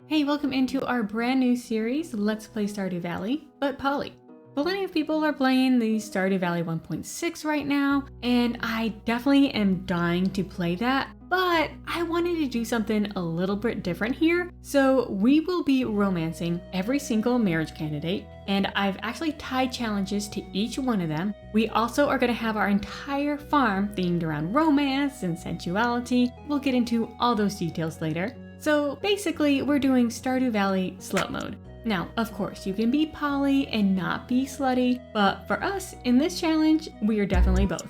Hey, welcome into our brand new series, Let's Play Stardew Valley, but Poly. Plenty of people are playing the Stardew Valley 1.6 right now, and I definitely am dying to play that, but I wanted to do something a little bit different here. So we will be romancing every single marriage candidate, and I've actually tied challenges to each one of them. We also are going to have our entire farm themed around romance and sensuality. We'll get into all those details later. So basically, we're doing Stardew Valley slut mode. Now, of course, you can be poly and not be slutty, but for us, in this challenge, we are definitely both.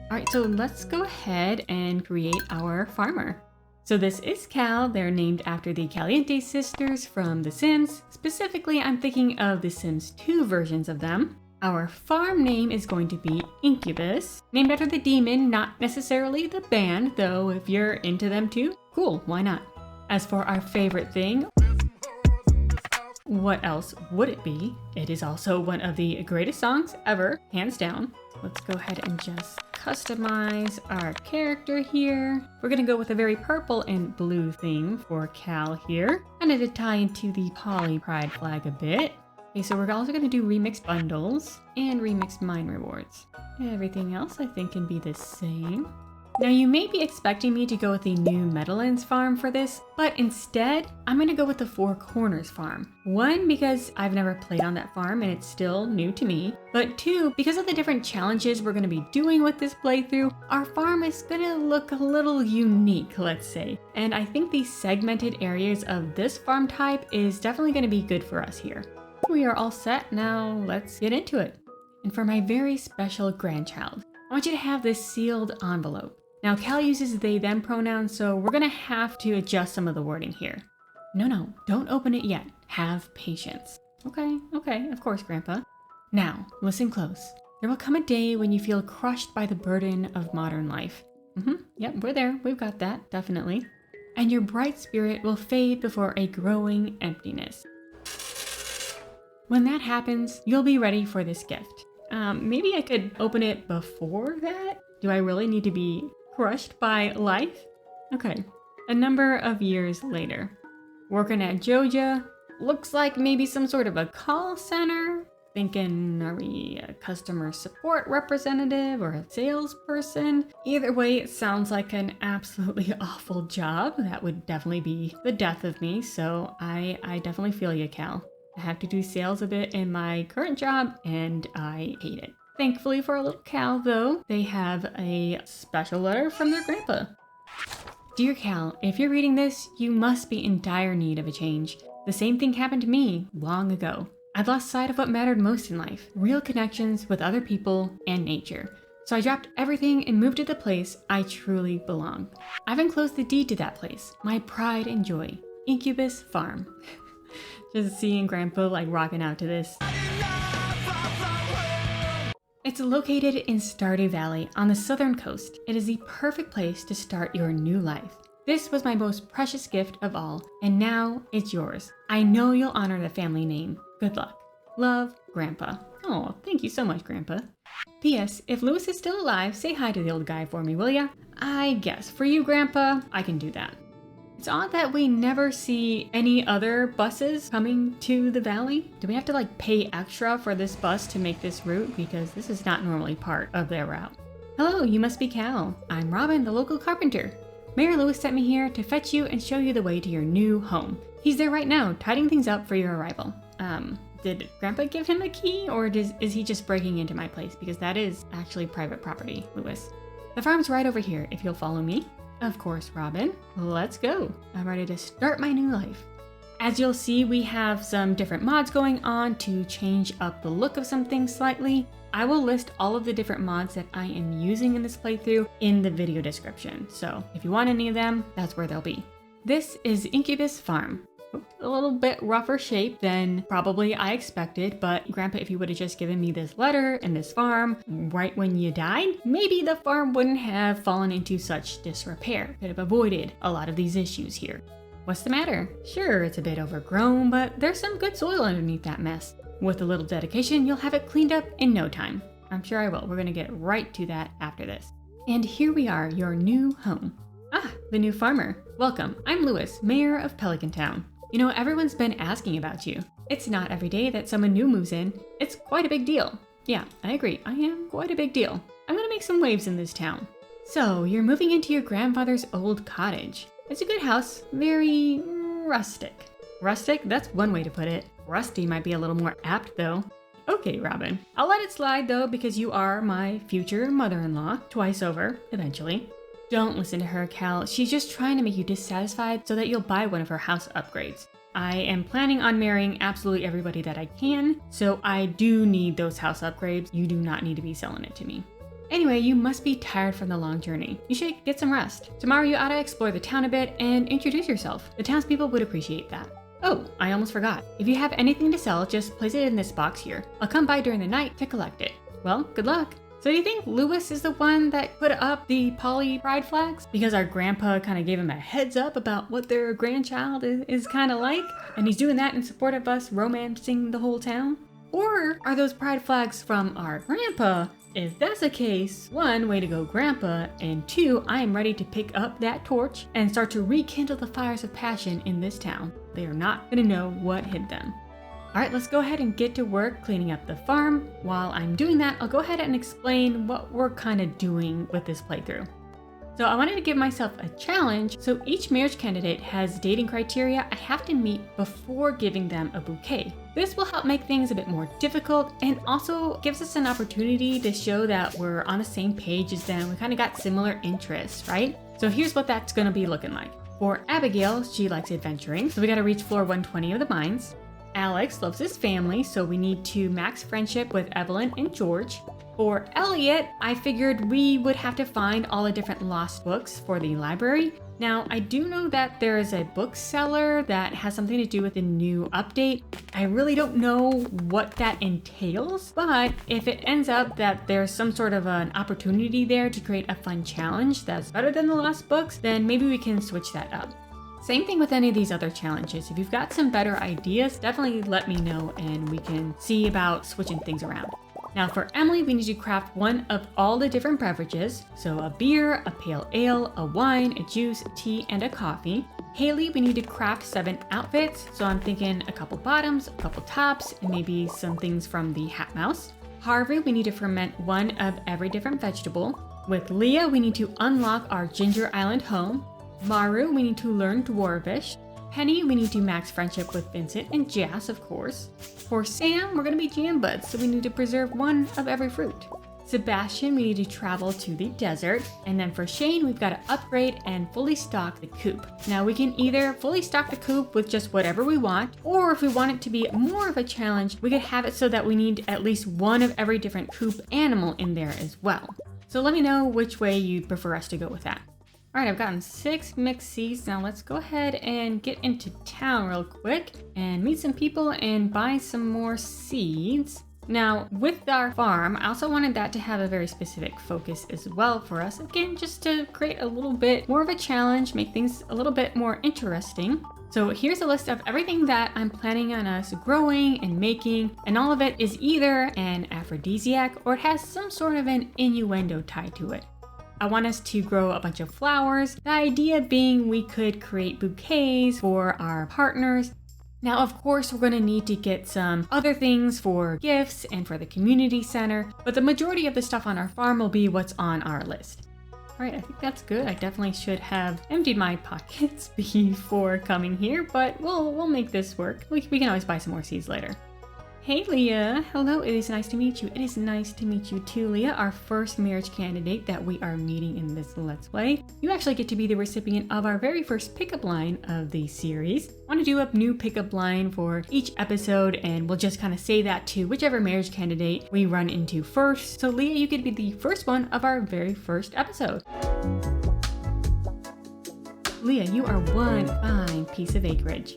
Alright, so let's go ahead and create our farmer. So this is Cal. They're named after the Caliente sisters from The Sims. Specifically, I'm thinking of The Sims 2 versions of them. Our farm name is going to be Incubus, named after the demon, not necessarily the band, though if you're into them too, cool, why not? As for our favorite thing, what else would it be? It is also one of the greatest songs ever, hands down. Let's go ahead and just customize our character here. We're gonna go with a very purple and blue theme for Cal here. Kind of to tie into the poly pride flag a bit. Okay, so we're also gonna do remixed bundles and remixed mine rewards. Everything else I think can be the same. Now you may be expecting me to go with the new Meadowlands farm for this, but instead, I'm gonna go with the Four Corners farm. One, because I've never played on that farm and it's still new to me, but two, because of the different challenges we're gonna be doing with this playthrough, our farm is gonna look a little unique, let's say. And I think the segmented areas of this farm type is definitely gonna be good for us here. We are all set, now let's get into it. And for my very special grandchild, I want you to have this sealed envelope. Now, Cal uses they, them pronouns, so we're gonna have to adjust some of the wording here. No, don't open it yet. Have patience. Okay, of course, Grandpa. Now, listen close. There will come a day when you feel crushed by the burden of modern life. Yep, we're there. We've got that, definitely. And your bright spirit will fade before a growing emptiness. When that happens, you'll be ready for this gift. Maybe I could open it before that? Do I really need to be crushed by life? Okay, a number of years later. Working at Joja, looks like maybe some sort of a call center. Thinking, are we a customer support representative or a salesperson? Either way, it sounds like an absolutely awful job. That would definitely be the death of me, so I definitely feel you, Cal. I have to do sales a bit in my current job, and I hate it. Thankfully for our little Cal, though, they have a special letter from their grandpa. Dear Cal, if you're reading this, you must be in dire need of a change. The same thing happened to me long ago. I'd lost sight of what mattered most in life, real connections with other people and nature. So I dropped everything and moved to the place I truly belong. I've enclosed the deed to that place, my pride and joy, Incubus Farm. Just seeing Grandpa like rocking out to this. It's located in Stardew Valley on the southern coast. It is the perfect place to start your new life. This was my most precious gift of all, and now it's yours. I know you'll honor the family name. Good luck. Love, Grandpa. Oh, thank you so much, Grandpa. P.S. If Lewis is still alive, say hi to the old guy for me, will ya? I guess for you, Grandpa, I can do that. It's odd that we never see any other buses coming to the valley. Do we have to like pay extra for this bus to make this route? Because this is not normally part of their route. Hello, you must be Cal. I'm Robin, the local carpenter. Mayor Lewis sent me here to fetch you and show you the way to your new home. He's there right now, tidying things up for your arrival. Did Grandpa give him a key, or is he just breaking into my place? Because that is actually private property, Lewis. The farm's right over here, if you'll follow me. Of course, Robin. Let's go. I'm ready to start my new life. As you'll see, we have some different mods going on to change up the look of some things slightly. I will list all of the different mods that I am using in this playthrough in the video description. So if you want any of them, that's where they'll be. This is Incubus Farm. A little bit rougher shape than probably I expected, but Grandpa, if you would have just given me this letter and this farm right when you died, maybe the farm wouldn't have fallen into such disrepair. Could have avoided a lot of these issues here. What's the matter? Sure, it's a bit overgrown, but there's some good soil underneath that mess. With a little dedication, you'll have it cleaned up in no time. I'm sure I will. We're gonna get right to that after this. And here we are, your new home. Ah, the new farmer. Welcome, I'm Lewis, mayor of Pelican Town. You know, everyone's been asking about you. It's not every day that someone new moves in. It's quite a big deal. Yeah, I agree. I am quite a big deal. I'm gonna make some waves in this town. So, you're moving into your grandfather's old cottage. It's a good house, very rustic. Rustic? That's one way to put it. Rusty might be a little more apt though. Okay, Robin. I'll let it slide though because you are my future mother-in-law, twice over, eventually. Don't listen to her, Cal. She's just trying to make you dissatisfied so that you'll buy one of her house upgrades. I am planning on marrying absolutely everybody that I can, so I do need those house upgrades. You do not need to be selling it to me. Anyway, you must be tired from the long journey. You should get some rest. Tomorrow you ought to explore the town a bit and introduce yourself. The townspeople would appreciate that. Oh, I almost forgot. If you have anything to sell, just place it in this box here. I'll come by during the night to collect it. Well, good luck. So do you think Lewis is the one that put up the poly pride flags? Because our grandpa kind of gave him a heads up about what their grandchild is kind of like? And he's doing that in support of us romancing the whole town? Or are those pride flags from our grandpa? If that's the case, 1, way to go grandpa, and 2, I am ready to pick up that torch and start to rekindle the fires of passion in this town. They are not gonna know what hid them. Alright, let's go ahead and get to work cleaning up the farm. While I'm doing that, I'll go ahead and explain what we're kind of doing with this playthrough. So I wanted to give myself a challenge, so each marriage candidate has dating criteria I have to meet before giving them a bouquet. This will help make things a bit more difficult and also gives us an opportunity to show that we're on the same page as them. We kind of got similar interests, right? So here's what that's gonna be looking like. For Abigail, she likes adventuring, so we gotta reach floor 120 of the mines. Alex loves his family, so we need to max friendship with Evelyn and George. For Elliot, I figured we would have to find all the different lost books for the library. Now, I do know that there is a bookseller that has something to do with the new update. I really don't know what that entails, but if it ends up that there's some sort of an opportunity there to create a fun challenge that's better than the lost books, then maybe we can switch that up. Same thing with any of these other challenges. If you've got some better ideas, definitely let me know and we can see about switching things around. Now for Emily, we need to craft one of all the different beverages. So a beer, a pale ale, a wine, a juice, a tea, and a coffee. Haley, we need to craft 7 outfits. So I'm thinking a couple bottoms, a couple tops, and maybe some things from the Hat Mouse. Harvey, we need to ferment 1 of every different vegetable. With Leah, we need to unlock our Ginger Island home. Maru, we need to learn Dwarvish. Penny, we need to max friendship with Vincent and Jas, of course. For Sam, we're gonna be jam buds, so we need to preserve 1 of every fruit. Sebastian, we need to travel to the desert. And then for Shane, we've got to upgrade and fully stock the coop. Now we can either fully stock the coop with just whatever we want, or if we want it to be more of a challenge, we could have it so that we need at least 1 of every different coop animal in there as well. So let me know which way you'd prefer us to go with that. All right, I've gotten 6 mixed seeds. Now let's go ahead and get into town real quick and meet some people and buy some more seeds. Now with our farm, I also wanted that to have a very specific focus as well for us. Again, just to create a little bit more of a challenge, make things a little bit more interesting. So here's a list of everything that I'm planning on us growing and making, and all of it is either an aphrodisiac or it has some sort of an innuendo tied to it. I want us to grow a bunch of flowers. The idea being we could create bouquets for our partners. Now, of course, we're going to need to get some other things for gifts and for the community center, but the majority of the stuff on our farm will be what's on our list. All right, I think that's good. I definitely should have emptied my pockets before coming here, but we'll make this work. We can always buy some more seeds later. Hey Leah, hello, it is nice to meet you. It is nice to meet you too, Leah, our first marriage candidate that we are meeting in this Let's Play. You actually get to be the recipient of our very first pickup line of the series. I want to do a new pickup line for each episode, and we'll just kind of say that to whichever marriage candidate we run into first. So Leah, you get to be the first one of our very first episode. Leah, you are one fine piece of acreage.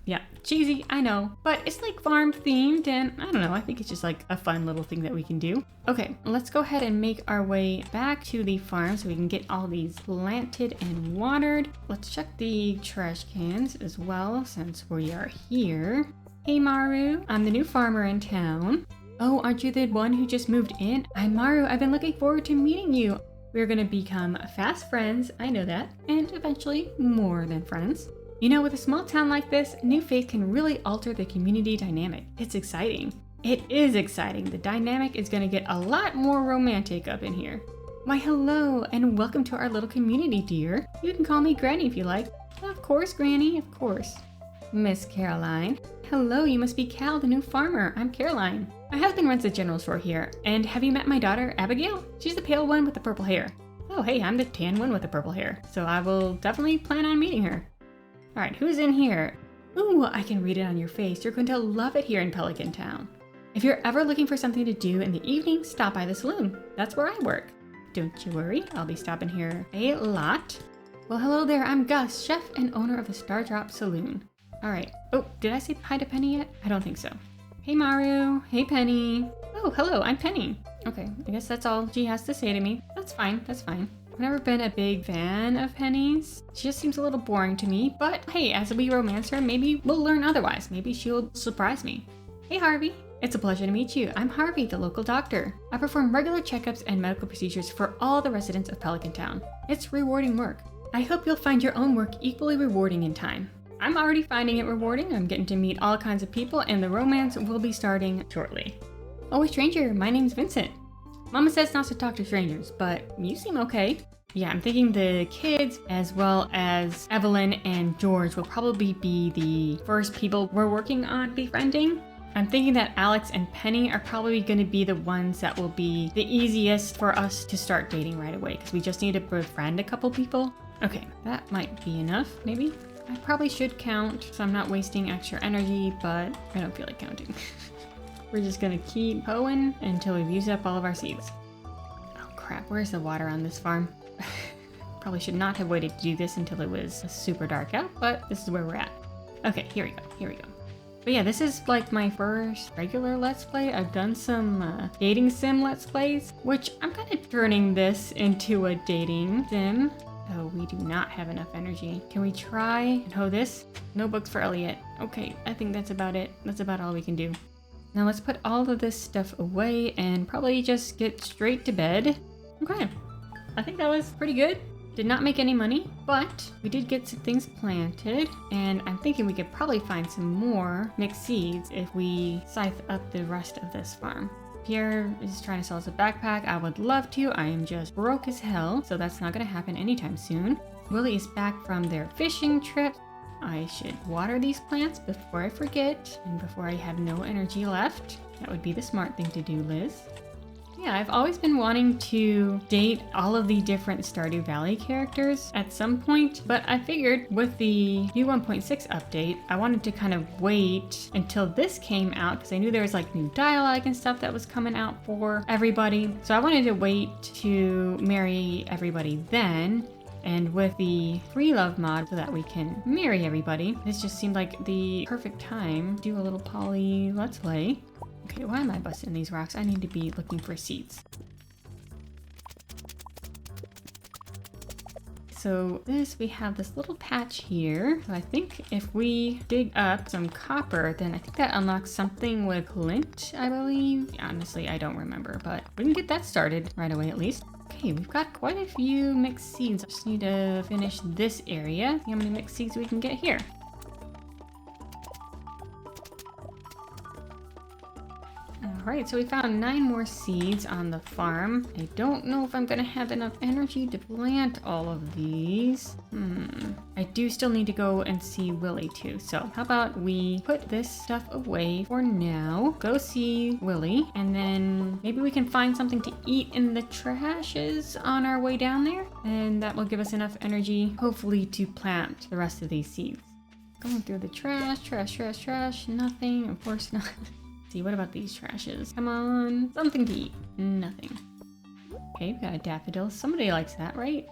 Yeah, cheesy, I know, but it's like farm themed and I don't know, I think it's just like a fun little thing that we can do. Okay, let's go ahead and make our way back to the farm so we can get all these planted and watered. Let's check the trash cans as well since we are here. Hey Maru, I'm the new farmer in town. Oh, aren't you the one who just moved in? I'm Maru, I've been looking forward to meeting you. We're gonna become fast friends, I know that, and eventually more than friends. You know, with a small town like this, new faith can really alter the community dynamic. It's exciting. It is exciting. The dynamic is going to get a lot more romantic up in here. Why, hello, and welcome to our little community, dear. You can call me Granny if you like. Of course, Granny, of course. Miss Caroline. Hello, you must be Cal, the new farmer. I'm Caroline. My husband runs the general store here. And have you met my daughter, Abigail? She's the pale one with the purple hair. Oh, hey, I'm the tan one with the purple hair. So I will definitely plan on meeting her. All right, who's in here? Ooh, I can read it on your face. You're going to love it here in Pelican Town. If you're ever looking for something to do in the evening, stop by the saloon. That's where I work. Don't you worry, I'll be stopping here a lot. Well, hello there, I'm Gus, chef and owner of the Stardrop Saloon. All right. Oh, did I say hi to Penny yet? I don't think so. Hey, Maru. Hey, Penny. Oh, hello, I'm Penny. Okay, I guess that's all she has to say to me. That's fine, that's fine. I've never been a big fan of Penny's. She just seems a little boring to me, but hey, as we romance her, maybe we'll learn otherwise. Maybe she'll surprise me. Hey, Harvey. It's a pleasure to meet you. I'm Harvey, the local doctor. I perform regular checkups and medical procedures for all the residents of Pelican Town. It's rewarding work. I hope you'll find your own work equally rewarding in time. I'm already finding it rewarding. I'm getting to meet all kinds of people, and the romance will be starting shortly. Oh, a stranger. My name's Vincent. Mama says not to talk to strangers, but you seem okay. Yeah, I'm thinking the kids, as well as Evelyn and George, will probably be the first people we're working on befriending. I'm thinking that Alex and Penny are probably going to be the ones that will be the easiest for us to start dating right away, because we just need to befriend a couple people. Okay, that might be enough, maybe. I probably should count, so I'm not wasting extra energy, but I don't feel like counting. We're just gonna keep hoeing until we've used up all of our seeds. Oh crap, where's the water on this farm? Probably should not have waited to do this until it was super dark out, but this is where we're at. Okay, here we go. But yeah, this is like my first regular Let's Play. I've done some dating sim Let's Plays, which I'm kind of turning this into a dating sim. Oh, we do not have enough energy. Can we try and hoe this? No books for Elliot. Okay, I think that's about it. That's about all we can do. Now let's put all of this stuff away and probably just get straight to bed. Okay, I think that was pretty good. Did not make any money, but we did get some things planted, and I'm thinking we could probably find some more mixed seeds if we scythe up the rest of this farm. Pierre is trying to sell us a backpack. I would love to. I am just broke as hell, so that's not going to happen anytime soon. Willie is back from their fishing trip. I should water these plants before I forget and before I have no energy left. That would be the smart thing to do, Liz. Yeah, I've always been wanting to date all of the different Stardew Valley characters at some point, but I figured with the new 1.6 update, I wanted to kind of wait until this came out because I knew there was like new dialogue and stuff that was coming out for everybody. So I wanted to wait to marry everybody then. And with the free love mod so that we can marry everybody, this just seemed like the perfect time to do a little poly let's play. Okay, why am I busting these rocks? I need to be looking for seeds. So we have this little patch here. So I think if we dig up some copper, then I think that unlocks something with flint, I believe. Honestly, I don't remember, but we can get that started right away at least. Okay, we've got quite a few mixed seeds. I just need to finish this area. See how many mixed seeds we can get here. Alright, so we found 9 more seeds on the farm. I don't know if I'm gonna have enough energy to plant all of these. I do still need to go and see Willie too. So how about we put this stuff away for now, go see Willie, and then maybe we can find something to eat in the trashes on our way down there. And that will give us enough energy, hopefully, to plant the rest of these seeds. Going through the trash, nothing, of course not. What about these trashes? Come on, something to eat. Nothing. Okay, we've got a daffodil. Somebody likes that, right?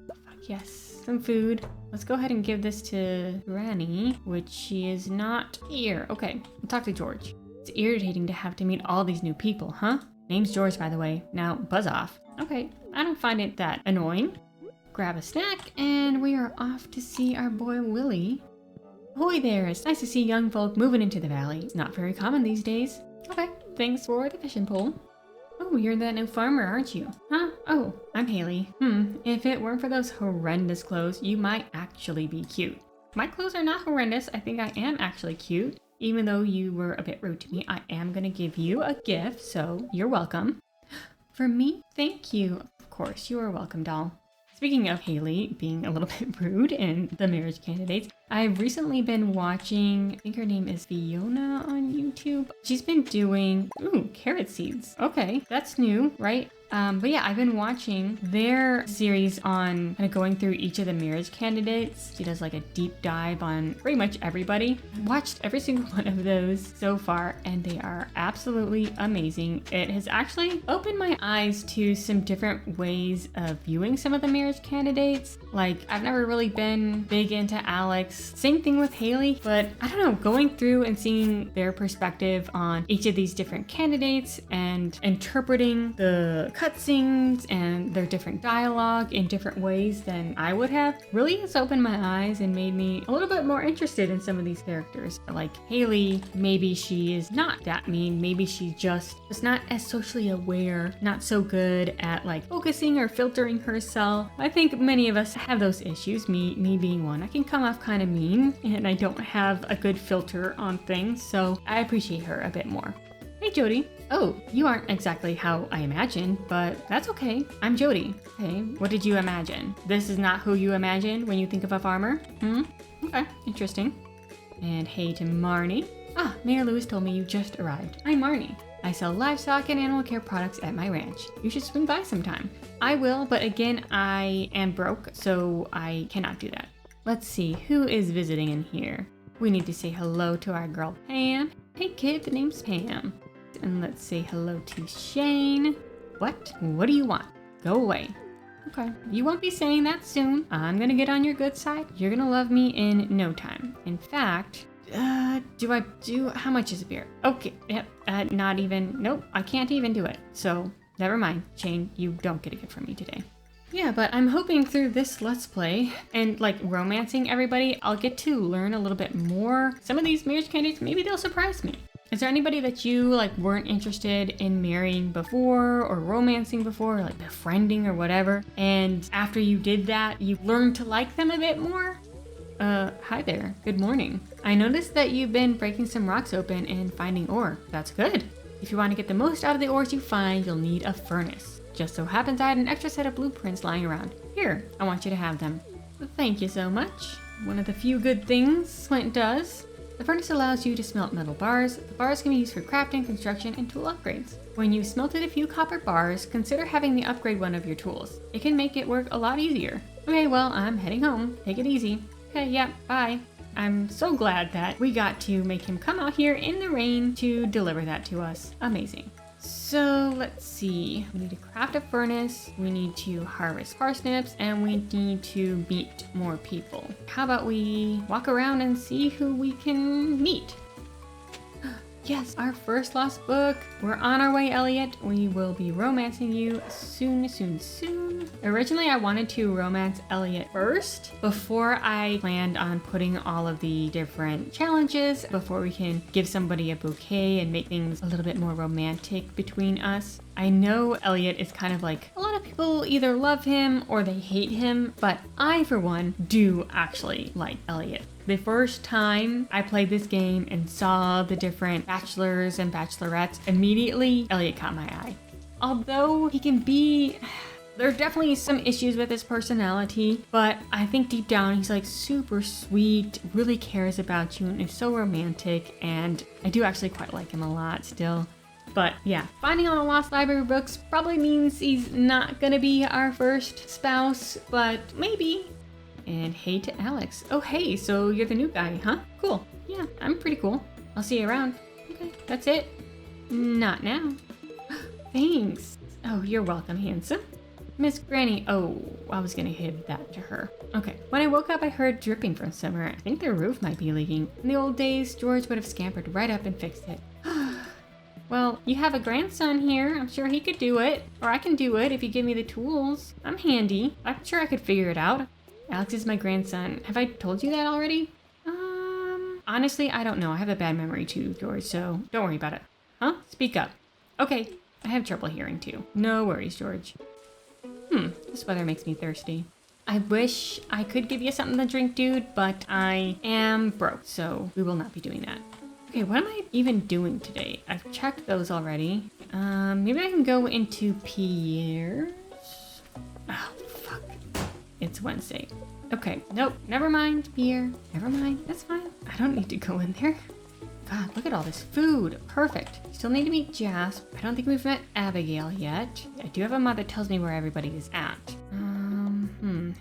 Fuck yes, some food. Let's go ahead and give this to Granny, which she is not here. Okay, we'll talk to George. It's irritating to have to meet all these new people, huh? Name's George, by the way. Now, buzz off. Okay, I don't find it that annoying. Grab a snack, and we are off to see our boy Willie. Ahoy there, it's nice to see young folk moving into the valley. It's not very common these days. Okay, thanks for the fishing pole. Oh, Oh, you're that new farmer, aren't you? Huh? Oh, I'm Haley. If it weren't for those horrendous clothes, you might actually be cute. My clothes are not horrendous. I think I am actually cute. Even though you were a bit rude to me, I am gonna give you a gift, so you're welcome. For me? Thank you. Of course, you are welcome, doll. Speaking of Haley being a little bit rude in the marriage candidates, I've recently been watching, I think her name is Fiona on YouTube. She's been doing, carrot seeds. Okay, that's new, right? But yeah, I've been watching their series on kind of going through each of the marriage candidates. She does like a deep dive on pretty much everybody. I watched every single one of those so far, and they are absolutely amazing. It has actually opened my eyes to some different ways of viewing some of the marriage candidates. Like, I've never really been big into Alex. Same thing with Haley, but I don't know, going through and seeing their perspective on each of these different candidates and interpreting the cutscenes and their different dialogue in different ways than I would have really has opened my eyes and made me a little bit more interested in some of these characters. Like Haley, maybe she is not that mean, maybe she just is not as socially aware, not so good at like focusing or filtering herself. I think many of us have those issues, me being one. I can come off kind of mean and I don't have a good filter on things, so I appreciate her a bit more. Hey Jody. Oh, you aren't exactly how I imagined, but that's okay. I'm Jody. Okay, what did you imagine? This is not who you imagine when you think of a farmer? Okay, interesting. And hey to Marnie. Ah, Mayor Lewis told me you just arrived. I'm Marnie. I sell livestock and animal care products at my ranch. You should swing by sometime. I will, but again, I am broke, so I cannot do that. Let's see, who is visiting in here? We need to say hello to our girl Pam. Hey kid, the name's Pam. And let's say hello to Shane. What? What do you want? Go away. Okay, you won't be saying that soon. I'm gonna get on your good side. You're gonna love me in no time. In fact, how much is a beer? Okay, yep, not even, nope, I can't even do it. So, never mind, Shane, you don't get a gift from me today. Yeah, but I'm hoping through this Let's Play and like romancing everybody, I'll get to learn a little bit more. Some of these marriage candidates, maybe they'll surprise me. Is there anybody that you like weren't interested in marrying before or romancing before, or, like befriending or whatever, and after you did that, you learned to like them a bit more? Hi there. Good morning. I noticed that you've been breaking some rocks open and finding ore. That's good. If you want to get the most out of the ores you find, you'll need a furnace. Just so happens I had an extra set of blueprints lying around. Here, I want you to have them. Thank you so much. One of the few good things Flint does. The furnace allows you to smelt metal bars. The bars can be used for crafting, construction, and tool upgrades. When you've smelted a few copper bars, consider having me upgrade one of your tools. It can make it work a lot easier. Okay, well, I'm heading home. Take it easy. Okay, yeah, bye. I'm so glad that we got to make him come out here in the rain to deliver that to us. Amazing. So let's see, we need to craft a furnace, we need to harvest parsnips, and we need to meet more people. How about we walk around and see who we can meet? Yes, our first lost book. We're on our way, Elliot. We will be romancing you soon, soon, soon. Originally, I wanted to romance Elliot first before I planned on putting all of the different challenges before we can give somebody a bouquet and make things a little bit more romantic between us. I know Elliot is kind of like, a lot of people either love him or they hate him, but I, for one, do actually like Elliot. The first time I played this game and saw the different bachelors and bachelorettes, immediately Elliot caught my eye. Although he can be, there are definitely some issues with his personality, but I think deep down he's like super sweet, really cares about you, and is so romantic, and I do actually quite like him a lot still. But yeah, finding all the lost library books probably means he's not gonna be our first spouse, but maybe. And hey to Alex. Oh hey, so you're the new guy, huh? Cool. Yeah, I'm pretty cool. I'll see you around. Okay, that's it. Not now. Thanks. Oh, you're welcome, handsome. Miss Granny. Oh, I was gonna give that to her. Okay. When I woke up, I heard dripping from somewhere. I think the roof might be leaking. In the old days, George would have scampered right up and fixed it. Well, you have a grandson here. I'm sure he could do it. Or I can do it if you give me the tools. I'm handy. I'm sure I could figure it out. Alex is my grandson. Have I told you that already? Honestly, I don't know. I have a bad memory too, George, so don't worry about it. Huh? Speak up. Okay, I have trouble hearing too. No worries, George. This weather makes me thirsty. I wish I could give you something to drink, dude, but I am broke, so we will not be doing that. Okay, what am I even doing today? I've checked those already. Maybe I can go into Pierre's. Oh, fuck. It's Wednesday. Okay, nope, never mind, Pierre. Never mind, that's fine. I don't need to go in there. God, look at all this food. Perfect. Still need to meet Jasp. I don't think we've met Abigail yet. I do have a mod that tells me where everybody is at.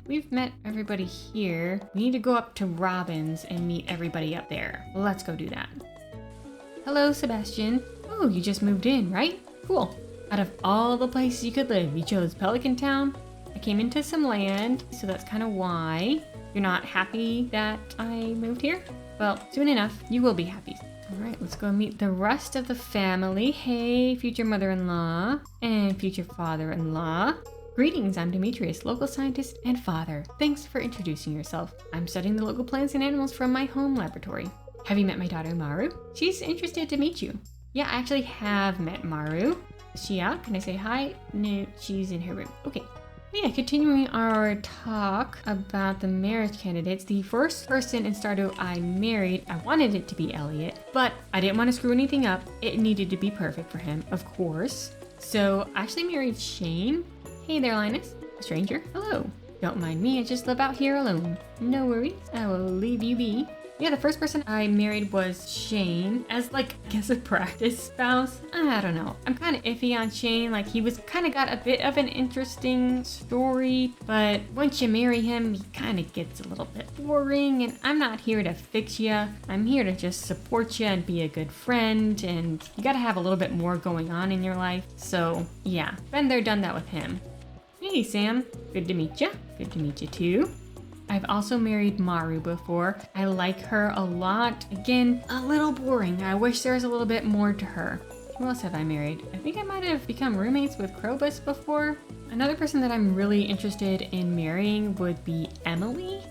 We've met everybody here. We need to go up to Robin's and meet everybody up there. Let's go do that. Hello, Sebastian. Oh, you just moved in, right? Cool. Out of all the places you could live, you chose Pelican Town. I came into some land, so that's kind of why. You're not happy that I moved here? Well, soon enough, you will be happy. All right, let's go meet the rest of the family. Hey, future mother-in-law and future father-in-law. Greetings, I'm Demetrius, local scientist and father. Thanks for introducing yourself. I'm studying the local plants and animals from my home laboratory. Have you met my daughter, Maru? She's interested to meet you. Yeah, I actually have met Maru. Is she out? Can I say hi? No, she's in her room. Okay. Yeah, continuing our talk about the marriage candidates, the first person in Stardew I married, I wanted it to be Elliot, but I didn't want to screw anything up. It needed to be perfect for him, of course. So I actually married Shane. Hey there, Linus. A stranger. Hello. Don't mind me, I just live out here alone. No worries, I will leave you be. Yeah, the first person I married was Shane as I guess a practice spouse. I don't know. I'm kind of iffy on Shane. He was kind of got a bit of an interesting story, but once you marry him, he kind of gets a little bit boring, and I'm not here to fix you. I'm here to just support you and be a good friend, and you gotta have a little bit more going on in your life. So yeah, been there, done that with him. Hey, Sam. Good to meet you. Good to meet you too. I've also married Maru before. I like her a lot. Again, a little boring. I wish there was a little bit more to her. Who else have I married? I think I might have become roommates with Krobus before. Another person that I'm really interested in marrying would be Emily.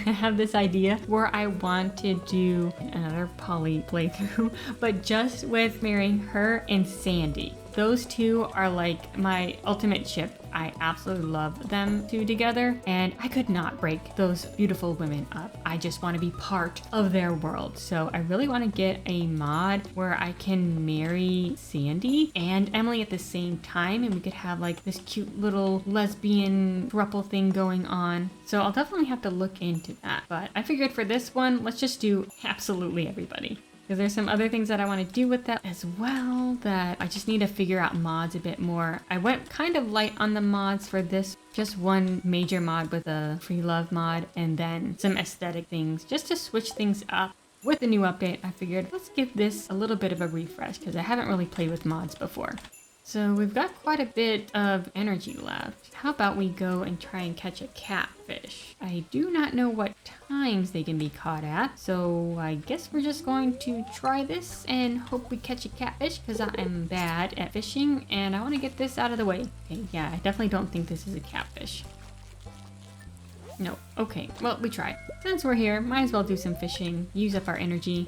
I have this idea where I want to do another poly playthrough, but just with marrying her and Sandy. Those two are my ultimate ship. I absolutely love them two together, and I could not break those beautiful women up. I just want to be part of their world. So I really want to get a mod where I can marry Sandy and Emily at the same time, and we could have this cute little lesbian throuple thing going on. So I'll definitely have to look into that. But I figured for this one, let's just do absolutely everybody. Because there's some other things that I want to do with that as well that I just need to figure out mods a bit more. I went kind of light on the mods for this. Just one major mod with a free love mod and then some aesthetic things just to switch things up. With the new update, I figured let's give this a little bit of a refresh because I haven't really played with mods before. So we've got quite a bit of energy left. How about we go and try and catch a catfish? I do not know what times they can be caught at, so I guess we're just going to try this and hope we catch a catfish because I am bad at fishing and I want to get this out of the way. Okay, yeah, I definitely don't think this is a catfish. No, okay, well, we tried. Since we're here, might as well do some fishing, use up our energy.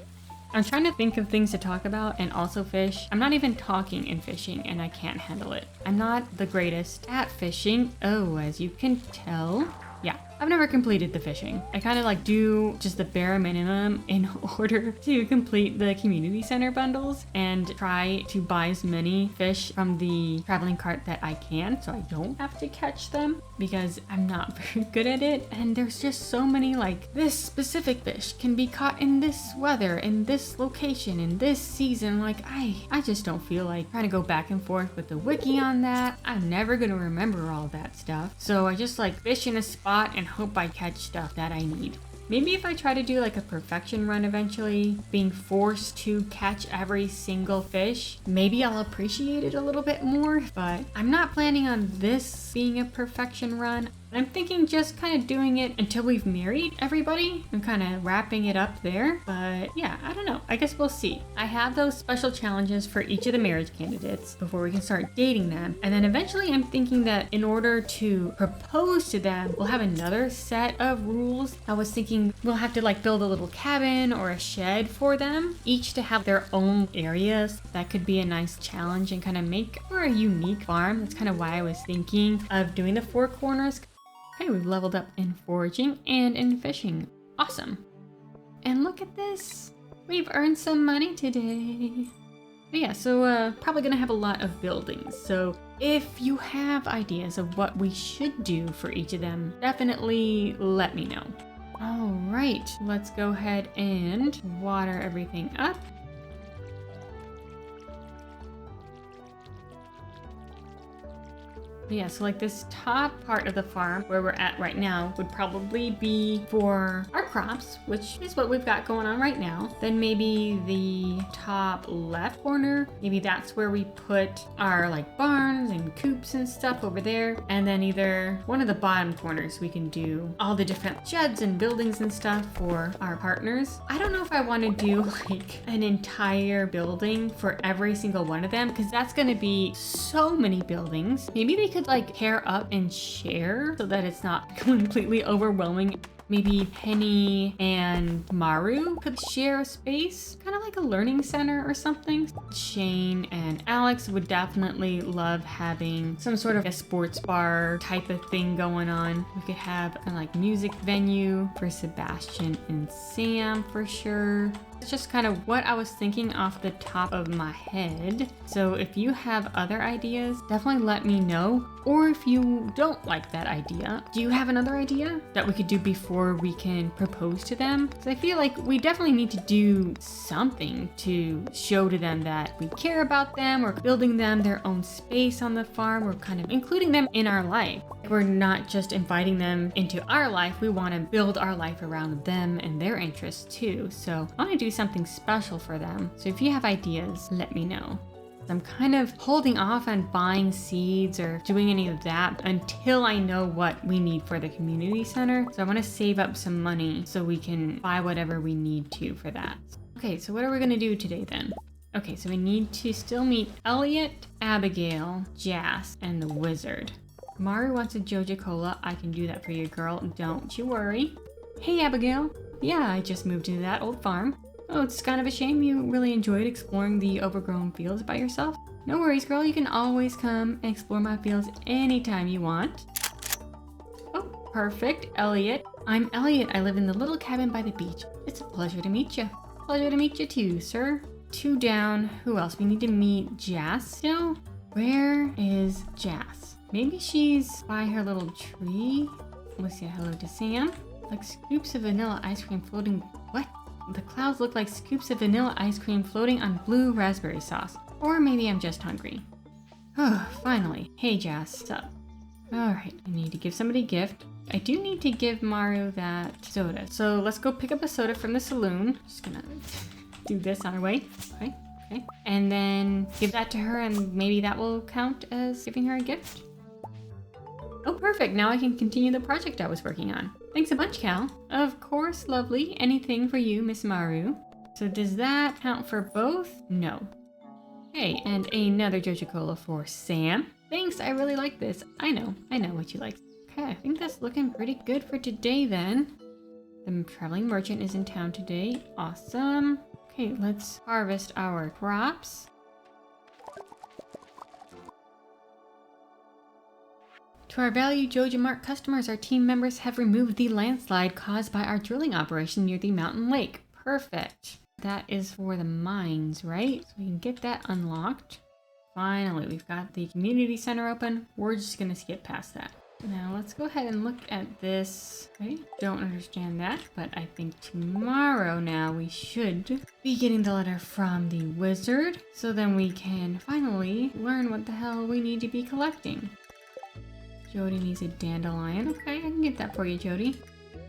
I'm trying to think of things to talk about and also fish. I'm not even talking in fishing and I can't handle it. I'm not the greatest at fishing. Oh, as you can tell. Yeah, I've never completed the fishing. I kind of do just the bare minimum in order to complete the community center bundles and try to buy as many fish from the traveling cart that I can so I don't have to catch them because I'm not very good at it. And there's just so many this specific fish can be caught in this weather, in this location, in this season. I just don't feel like trying to go back and forth with the wiki on that. I'm never gonna remember all that stuff. So I just fish in a spot and hope I catch stuff that I need. Maybe if I try to do a perfection run eventually, being forced to catch every single fish, maybe I'll appreciate it a little bit more, but I'm not planning on this being a perfection run. I'm thinking just kind of doing it until we've married everybody and kind of wrapping it up there. But yeah, I don't know. I guess we'll see. I have those special challenges for each of the marriage candidates before we can start dating them. And then eventually I'm thinking that in order to propose to them, we'll have another set of rules. I was thinking we'll have to like build a little cabin or a shed for them, each to have their own areas. That could be a nice challenge and kind of make for a unique farm. That's kind of why I was thinking of doing the four corners. Okay, we've leveled up in foraging and in fishing. Awesome. And look at this. We've earned some money today. But yeah, so probably gonna have a lot of buildings. So if you have ideas of what we should do for each of them, definitely let me know. All right, let's go ahead and water everything up. Yeah, so like this top part of the farm where we're at right now would probably be for our crops, which is what we've got going on right now. Then maybe the top left corner, maybe that's where we put our like barns and coops and stuff over there. And then either one of the bottom corners, we can do all the different sheds and buildings and stuff for our partners. I don't know if I want to do like an entire building for every single one of them, because that's going to be so many buildings. Maybe they could like pair up and share so that it's not completely overwhelming. Maybe Penny and Maru could share a space, kind of like a learning center or something. Shane and Alex would definitely love having some sort of a sports bar type of thing going on. We could have a like music venue for Sebastian and Sam for sure. It's just kind of what I was thinking off the top of my head. So if you have other ideas, definitely let me know. Or if you don't like that idea, do you have another idea that we could do before we can propose to them? So I feel like we definitely need to do something to show to them that we care about them. We're building them their own space on the farm. We're kind of including them in our life. We're not just inviting them into our life. We want to build our life around them and their interests too. So I want to do something special for them. So if you have ideas, let me know. I'm kind of holding off on buying seeds or doing any of that until I know what we need for the community center. So I want to save up some money so we can buy whatever we need to for that. Okay, so what are we going to do today then? Okay, so we need to still meet Elliot, Abigail, Jas, and the wizard. Maru wants a Joja Cola. I can do that for you, girl. Don't you worry. Hey, Abigail. Yeah, I just moved into that old farm. Oh, it's kind of a shame you really enjoyed exploring the overgrown fields by yourself. No worries, girl. You can always come and explore my fields anytime you want. Oh, perfect. Elliot. I'm Elliot. I live in the little cabin by the beach. It's a pleasure to meet you. Pleasure to meet you too, sir. 2 down. Who else? We need to meet Jas still. Where is Jas? Maybe she's by her little tree. Let's say hello to Sam. Like scoops of vanilla ice cream floating. What? The clouds look like scoops of vanilla ice cream floating on blue raspberry sauce. Or maybe I'm just hungry. Oh, finally. Hey, Jas. What's up? Alright, I need to give somebody a gift. I do need to give Maru that soda. So let's go pick up a soda from the saloon. Just gonna do this on our way. Okay, okay. And then give that to her and maybe that will count as giving her a gift. Oh, perfect. Now I can continue the project I was working on. Thanks a bunch, Cal. Of course, lovely. Anything for you, Miss Maru. So does that count for both? No. Hey, and another Joja Cola for Sam. Thanks, I really like this. I know what you like. Okay, I think that's looking pretty good for today then. The traveling merchant is in town today. Awesome. Okay, let's harvest our crops. To our valued Joja Mart customers, our team members have removed the landslide caused by our drilling operation near the mountain lake. Perfect. That is for the mines, right? So we can get that unlocked. Finally, we've got the community center open. We're just gonna skip past that. Now let's go ahead and look at this. Okay, don't understand that, but I think tomorrow now we should be getting the letter from the wizard. So then we can finally learn what the hell we need to be collecting. Jody needs a dandelion. Okay, I can get that for you, Jody.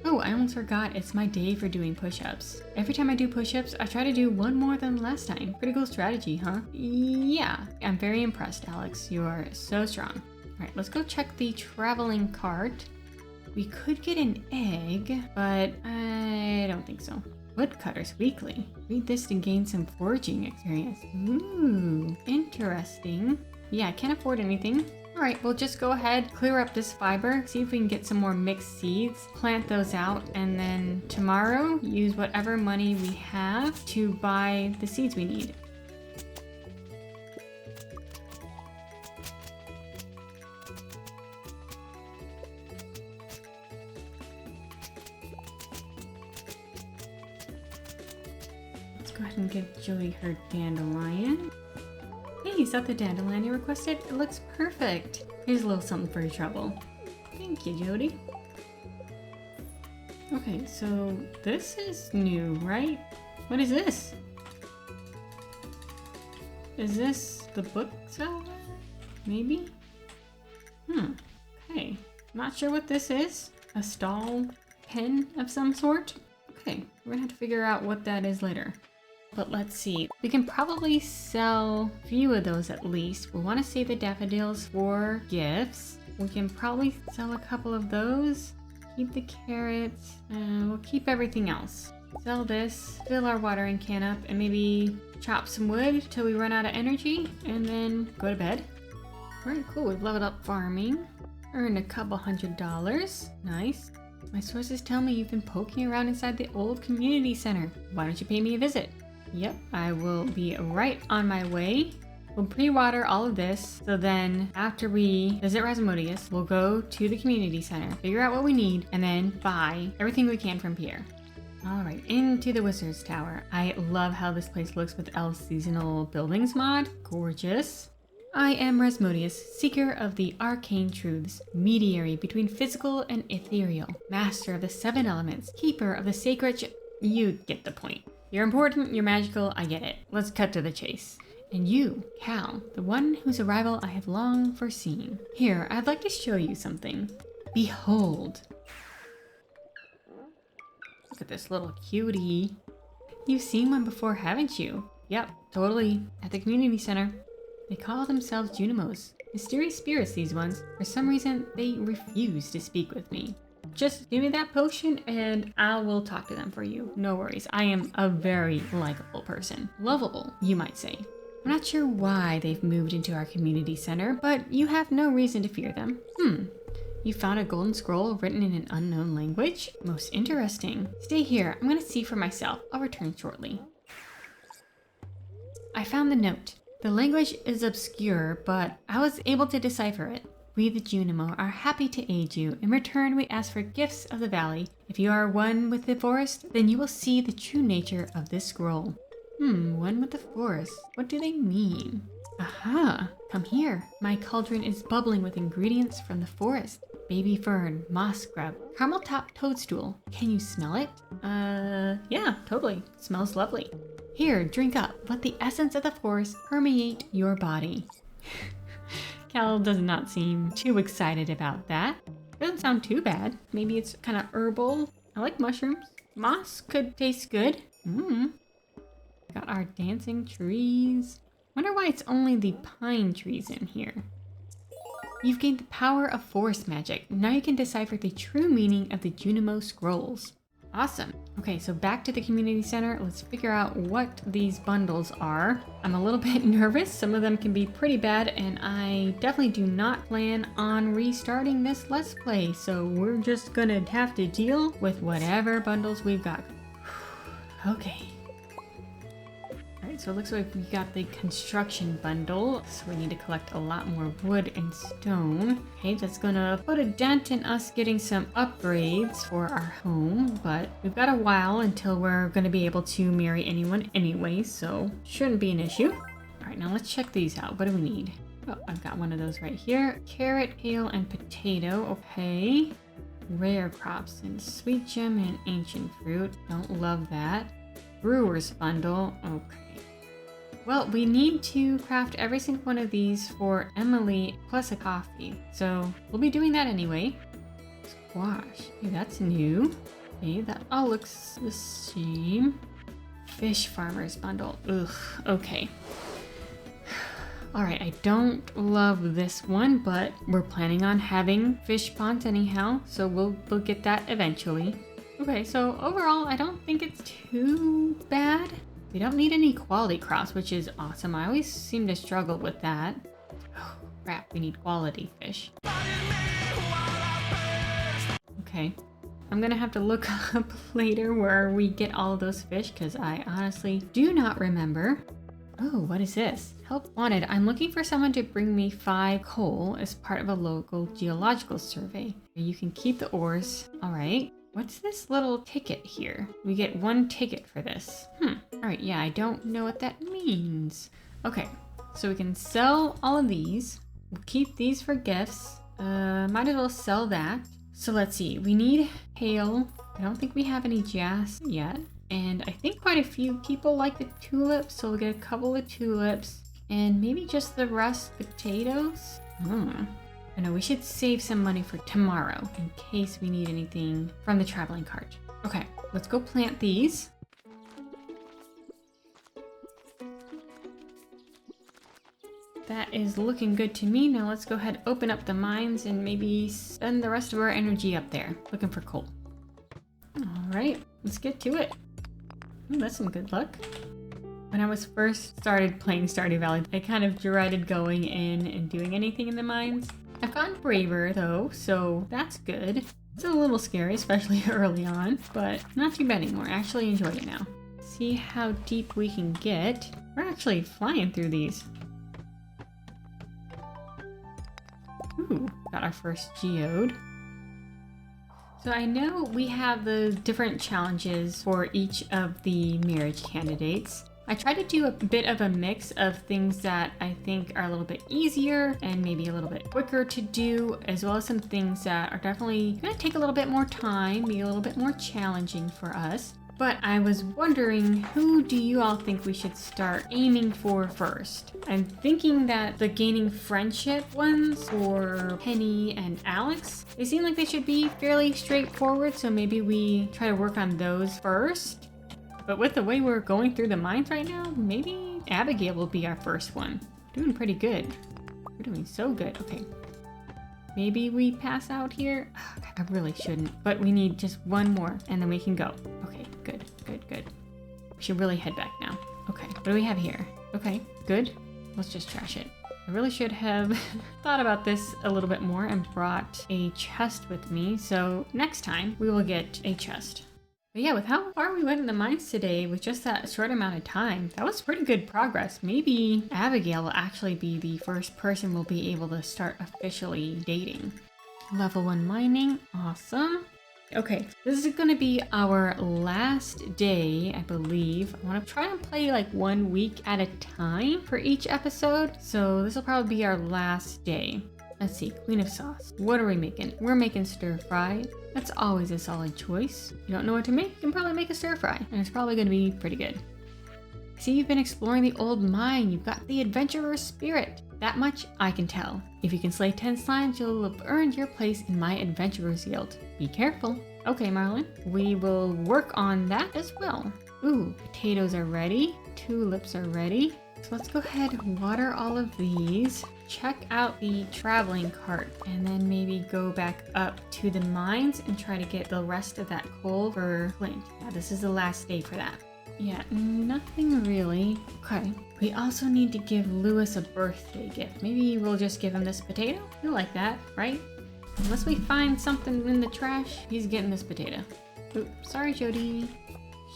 Oh, I almost forgot. It's my day for doing push-ups. Every time I do push-ups, I try to do one more than last time. Pretty cool strategy, huh? Yeah, I'm very impressed, Alex. You are so strong. All right, let's go check the traveling cart. We could get an egg, but I don't think so. Woodcutters Weekly. Read this to gain some foraging experience. Ooh, interesting. Yeah, I can't afford anything. All right, we'll just go ahead, clear up this fiber, see if we can get some more mixed seeds, plant those out, and then tomorrow use whatever money we have to buy the seeds we need. Let's go ahead and give Jody her dandelion. Hey, is that the dandelion you requested? It looks perfect. Here's a little something for your trouble. Thank you, Jody. Okay, so this is new, right? What is this? Is this the book seller? Maybe? Okay. Not sure what this is. A stall pen of some sort? Okay, we're gonna have to figure out what that is later. But let's see, we can probably sell a few of those at least. We'll want to save the daffodils for gifts. We can probably sell a couple of those. Keep the carrots. We'll keep everything else. Sell this, fill our watering can up, and maybe chop some wood till we run out of energy, and then go to bed. Alright, cool, we've leveled up farming. Earned a couple $100. Nice. My sources tell me you've been poking around inside the old community center. Why don't you pay me a visit? Yep, I will be right on my way. We'll pre-water all of this, so then after we visit Rasmodius, we'll go to the community center, figure out what we need, and then buy everything we can from Pierre. Alright, into the Wizard's Tower. I love how this place looks with Elle's seasonal buildings mod. Gorgeous. I am Rasmodius, seeker of the arcane truths, mediary between physical and ethereal, master of the 7 elements, keeper of the sacred... You get the point. You're important, you're magical, I get it. Let's cut to the chase. And you, Cal, the one whose arrival I have long foreseen. Here, I'd like to show you something. Behold. Look at this little cutie. You've seen one before, haven't you? Yep, totally. At the community center. They call themselves Junimos. Mysterious spirits, these ones. For some reason, they refuse to speak with me. Just give me that potion and I will talk to them for you. No worries. I am a very likable person. Lovable, you might say. I'm not sure why they've moved into our community center, but you have no reason to fear them. You found a golden scroll written in an unknown language? Most interesting. Stay here. I'm going to see for myself. I'll return shortly. I found the note. The language is obscure, but I was able to decipher it. We, the Junimo, are happy to aid you. In return, we ask for gifts of the valley. If you are one with the forest, then you will see the true nature of this scroll. One with the forest. What do they mean? Aha! Come here. My cauldron is bubbling with ingredients from the forest. Baby fern, moss scrub, caramel top toadstool. Can you smell it? Yeah, totally. Smells lovely. Here, drink up. Let the essence of the forest permeate your body. Cal does not seem too excited about that. Doesn't sound too bad. Maybe it's kind of herbal. I like mushrooms. Moss could taste good. Got our dancing trees. Wonder why it's only the pine trees in here. You've gained the power of forest magic. Now you can decipher the true meaning of the Junimo scrolls. Awesome. Okay, so back to the community center. Let's figure out what these bundles are. I'm a little bit nervous. Some of them can be pretty bad, and I definitely do not plan on restarting this Let's Play. So we're just gonna have to deal with whatever bundles we've got. Okay. Alright, so it looks like we got the construction bundle. So we need to collect a lot more wood and stone. Okay, that's gonna put a dent in us getting some upgrades for our home, but we've got a while until we're gonna be able to marry anyone anyway, so shouldn't be an issue. Alright, now let's check these out. What do we need? Oh, I've got one of those right here. Carrot, kale, and potato. Okay. Rare crops and sweet gem and ancient fruit. Don't love that. Brewer's bundle. Okay. Well, we need to craft every single one of these for Emily plus a coffee. So we'll be doing that anyway. Squash. Okay, that's new. Okay, that all looks the same. Fish farmer's bundle. Ugh, okay. All right, I don't love this one, but we're planning on having fish ponds anyhow, so we'll get that eventually. Okay, so overall, I don't think it's too bad. We don't need any quality crops, which is awesome. I always seem to struggle with that. Oh, crap, we need quality fish. Okay, I'm gonna have to look up later where we get all of those fish because I honestly do not remember. Oh, what is this? Help wanted. I'm looking for someone to bring me 5 coal as part of a local geological survey. You can keep the ores. All right. What's this little ticket here? We get 1 ticket for this. All right, yeah, I don't know what that means. Okay, so we can sell all of these. We'll keep these for gifts. Might as well sell that. So let's see, we need hail. I don't think we have any jas yet. And I think quite a few people like the tulips, so we'll get a couple of tulips. And maybe just the rest potatoes? I know we should save some money for tomorrow in case we need anything from the traveling cart. Okay, let's go plant these. That is looking good to me. Now let's go ahead, open up the mines and maybe spend the rest of our energy up there looking for coal. All right, let's get to it. Ooh, that's some good luck. When I was first started playing Stardew Valley, I kind of dreaded going in and doing anything in the mines. I've gotten braver though, so that's good. It's a little scary, especially early on, but not too bad anymore. I actually enjoy it now. See how deep we can get. We're actually flying through these. Ooh, got our first geode. So I know we have the different challenges for each of the marriage candidates. I try to do a bit of a mix of things that I think are a little bit easier and maybe a little bit quicker to do, as well as some things that are definitely gonna take a little bit more time, be a little bit more challenging for us. But I was wondering, who do you all think we should start aiming for first? I'm thinking that the gaining friendship ones for Penny and Alex, they seem like they should be fairly straightforward, so maybe we try to work on those first. But with the way we're going through the mines right now, maybe Abigail will be our first one. Doing pretty good. We're doing so good. Okay. Maybe we pass out here. Oh, God, I really shouldn't. But we need just one more and then we can go. Okay, good, good, good. We should really head back now. Okay, what do we have here? Okay, good. Let's just trash it. I really should have thought about this a little bit more and brought a chest with me. So next time we will get a chest. But yeah, with how far we went in the mines today with just that short amount of time, that was pretty good progress. Maybe Abigail will actually be the first person we'll be able to start officially dating. Level 1 mining, awesome. Okay, this is gonna be our last day, I believe. I wanna try and play like 1 week at a time for each episode. So this will probably be our last day. Let's see, Queen of Sauce. What are we making? We're making stir fry. That's always a solid choice. If you don't know what to make, you can probably make a stir fry, and it's probably gonna be pretty good. See, you've been exploring the old mine. You've got the adventurer spirit. That much I can tell. If you can slay 10 slimes, you'll have earned your place in my adventurer's guild. Be careful. Okay, Marlin, we will work on that as well. Ooh, potatoes are ready. Tulips are ready. So let's go ahead and water all of these. Check out the traveling cart and then maybe go back up to the mines and try to get the rest of that coal for Clint. Yeah, this is the last day for that. Yeah, nothing really. Okay, we also need to give Lewis a birthday gift. Maybe we'll just give him this potato? He'll like that, right? Unless we find something in the trash, he's getting this potato. Oops, sorry, Jody.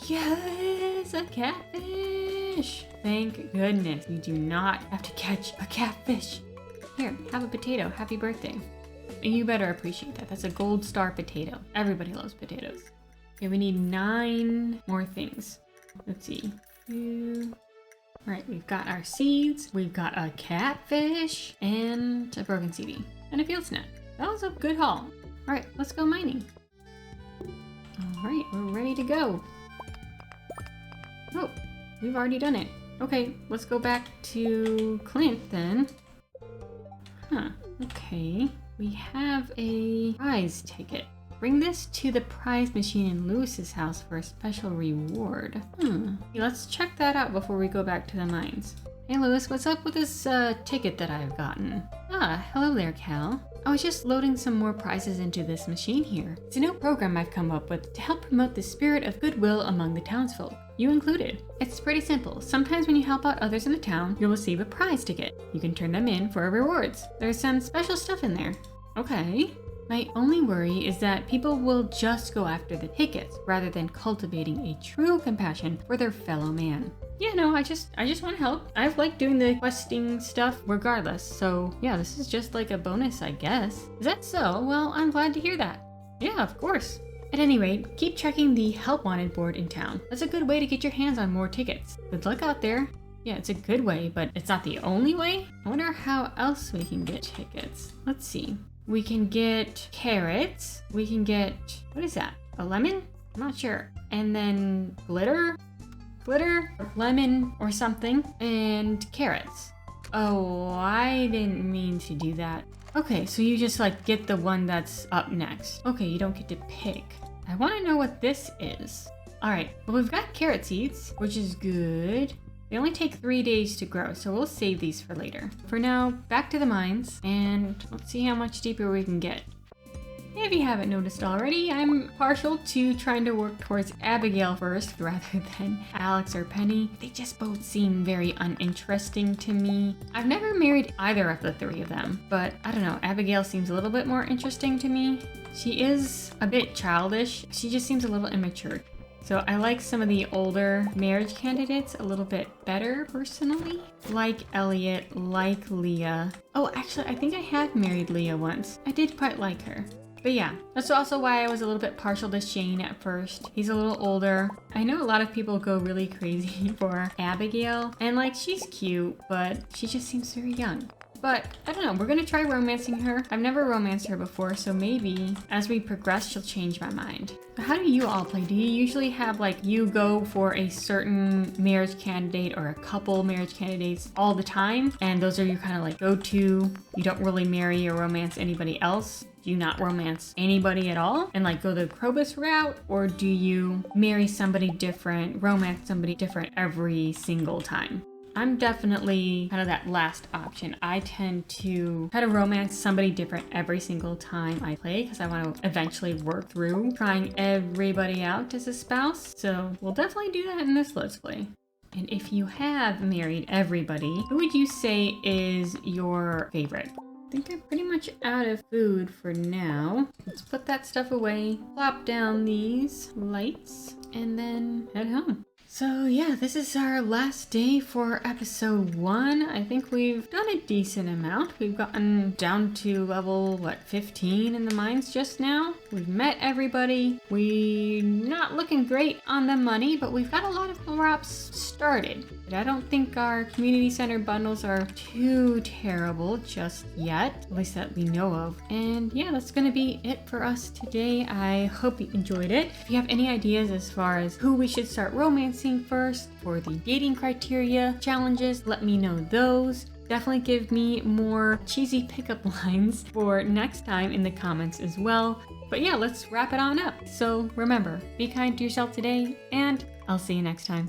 Yes, a catfish! Thank goodness we do not have to catch a catfish. Here, have a potato. Happy birthday. You better appreciate that. That's a gold star potato. Everybody loves potatoes. Okay, we need 9 more things. Let's see. Alright, we've got our seeds, we've got a catfish, and a broken CD, and a field snack. That was a good haul. Alright, let's go mining. Alright, we're ready to go. Oh, we've already done it. Okay, let's go back to Clint then. Huh, okay. We have a prize ticket. Bring this to the prize machine in Lewis's house for a special reward. Let's check that out before we go back to the mines. Hey Lewis, what's up with this ticket that I've gotten? Ah, hello there, Cal. I was just loading some more prizes into this machine here. It's a new program I've come up with to help promote the spirit of goodwill among the townsfolk, you included. It's pretty simple. Sometimes when you help out others in the town, you'll receive a prize ticket. You can turn them in for rewards. There's some special stuff in there. Okay. My only worry is that people will just go after the tickets rather than cultivating a true compassion for their fellow man. Yeah, no, I just want to help. I've liked doing the questing stuff regardless, so yeah, this is just like a bonus, I guess. Is that so? Well, I'm glad to hear that. Yeah, of course. At any rate, keep checking the Help Wanted board in town. That's a good way to get your hands on more tickets. Good luck out there. Yeah, it's a good way, but it's not the only way. I wonder how else we can get tickets. Let's see. We can get carrots. We can get, what is that? A lemon? I'm not sure. And then glitter, lemon or something, and carrots. Oh, I didn't mean to do that. Okay, so you just like get the one that's up next. Okay, you don't get to pick. I want to know what this is. All right, well, we've got carrot seeds, which is good. They only take 3 days to grow, so we'll save these for later. For now, back to the mines, and let's see how much deeper we can get. If you haven't noticed already, I'm partial to trying to work towards Abigail first rather than Alex or Penny. They just both seem very uninteresting to me. I've never married either of the three of them, but I don't know, Abigail seems a little bit more interesting to me. She is a bit childish. She just seems a little immature. So I like some of the older marriage candidates a little bit better personally. Like Elliot, like Leah. Oh, actually, I think I have married Leah once. I did quite like her. But yeah, that's also why I was a little bit partial to Shane at first. He's a little older. I know a lot of people go really crazy for Abigail, and like she's cute, but she just seems very young. But I don't know, we're gonna try romancing her. I've never romanced her before, so maybe as we progress, she'll change my mind. But how do you all play? Do you usually have like you go for a certain marriage candidate or a couple marriage candidates all the time? And those are your kind of like go-to, you don't really marry or romance anybody else? Do you not romance anybody at all and like go the Krobus route? Or do you marry somebody different, romance somebody different every single time? I'm definitely kind of that last option. I tend to try to romance somebody different every single time I play because I want to eventually work through trying everybody out as a spouse. So we'll definitely do that in this Let's Play. And if you have married everybody, who would you say is your favorite? I think I'm pretty much out of food for now. Let's put that stuff away, plop down these lights, and then head home. So yeah, this is our last day for episode 1. I think we've done a decent amount. We've gotten down to level, 15 in the mines just now. We've met everybody. We're not looking great on the money, but we've got a lot of crops started. But I don't think our community center bundles are too terrible just yet, at least that we know of. And yeah, that's gonna be it for us today. I hope you enjoyed it. If you have any ideas as far as who we should start romancing first for the dating criteria challenges, let me know those. Definitely give me more cheesy pickup lines for next time in the comments as well. But yeah, let's wrap it on up. So remember, be kind to yourself today, and I'll see you next time.